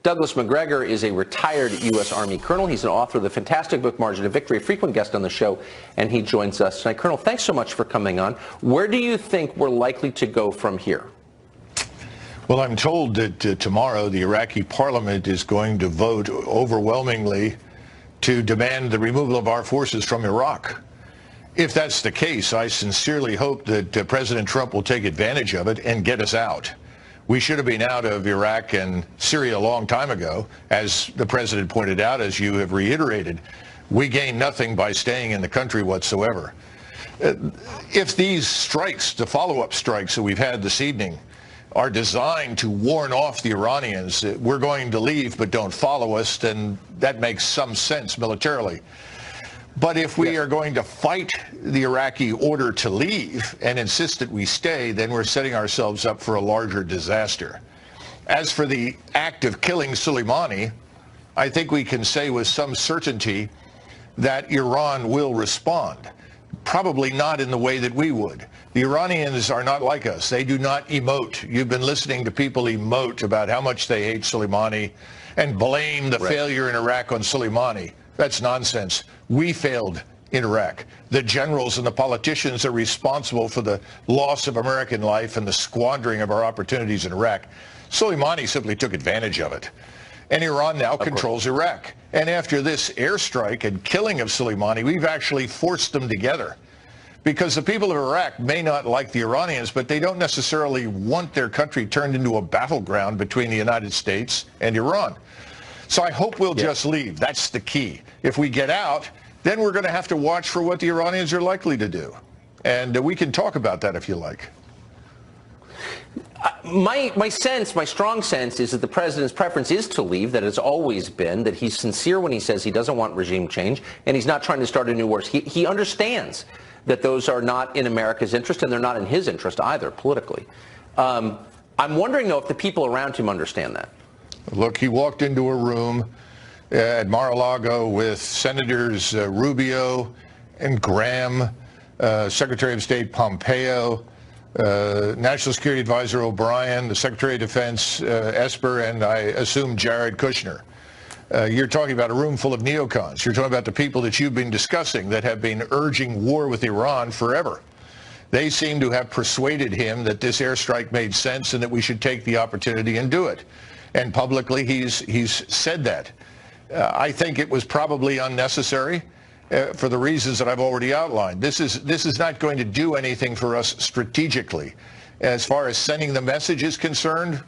Douglas Macgregor is a retired U.S. Army colonel. He's an author of the fantastic book Margin of Victory, a frequent guest on the show, and he joins us tonight. Colonel, thanks so much for coming on. Where do you think we're likely to go from here? Well, I'm told that tomorrow the Iraqi parliament is going to vote overwhelmingly to demand the removal of our forces from Iraq. If that's the case, I sincerely hope that President Trump will take advantage of it and get us out. We should have been out of Iraq and Syria a long time ago, as the president pointed out, as you have reiterated. We gain nothing by staying in the country whatsoever. If these strikes, the follow-up strikes that we've had this evening, are designed to warn off the Iranians, we're going to leave but don't follow us, then that makes some sense militarily. But if we are going to fight the Iraqi order to leave and insist that we stay, then we're setting ourselves up for a larger disaster. As for the act of killing Soleimani, I think we can say with some certainty that Iran will respond. Probably not in the way that we would. The Iranians are not like us. They do not emote. You've been listening to people emote about how much they hate Soleimani and blame the failure in Iraq on Soleimani. That's nonsense. We failed in Iraq. The generals and the politicians are responsible for the loss of American life and the squandering of our opportunities in Iraq. Soleimani simply took advantage of it. And Iran now controls Iraq. And after this airstrike and killing of Soleimani, we've actually forced them together. Because the people of Iraq may not like the Iranians, but they don't necessarily want their country turned into a battleground between the United States and Iran. So I hope we'll just leave. That's the key. If we get out, then we're going to have to watch for what the Iranians are likely to do. And we can talk about that if you like. My strong sense is that the president's preference is to leave, that it's always been, that he's sincere when he says he doesn't want regime change, and he's not trying to start a new war. He understands that those are not in America's interest, and they're not in his interest either, politically. I'm wondering, though, if the people around him understand that. Look, he walked into a room at Mar-a-Lago with Senators Rubio and Graham, Secretary of State Pompeo, National Security Advisor O'Brien, the Secretary of Defense Esper, and I assume Jared Kushner. You're talking about a room full of neocons. You're talking about the people that you've been discussing that have been urging war with Iran forever. They seem to have persuaded him that this airstrike made sense and that we should take the opportunity and do it. And publicly, he's said that. I think it was probably unnecessary for the reasons that I've already outlined. This is not going to do anything for us strategically. As far as sending the message is concerned,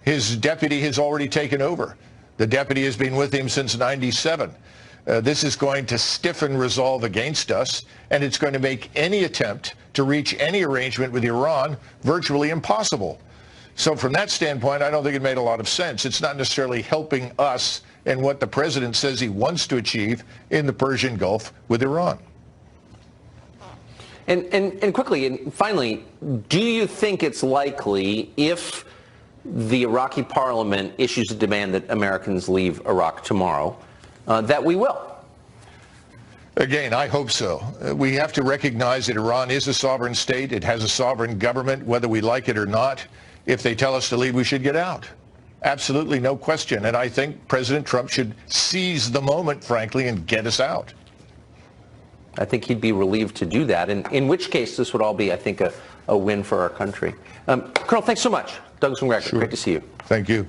his deputy has already taken over. The deputy has been with him since '97. This is going to stiffen resolve against us, and it's going to make any attempt to reach any arrangement with Iran virtually impossible. So from that standpoint, I don't think it made a lot of sense. It's not necessarily helping us in what the president says he wants to achieve in the Persian Gulf with Iran. And quickly, and finally, do you think it's likely, if the Iraqi parliament issues a demand that Americans leave Iraq tomorrow, that we will? Again, I hope so. We have to recognize that Iran is a sovereign state. It has a sovereign government, whether we like it or not. If they tell us to leave, we should get out. Absolutely no question. And I think President Trump should seize the moment, frankly, and get us out. I think he'd be relieved to do that, and in which case this would all be, I think, a win for our country. Colonel, thanks so much. Douglas Macgregor, great to see you. Thank you.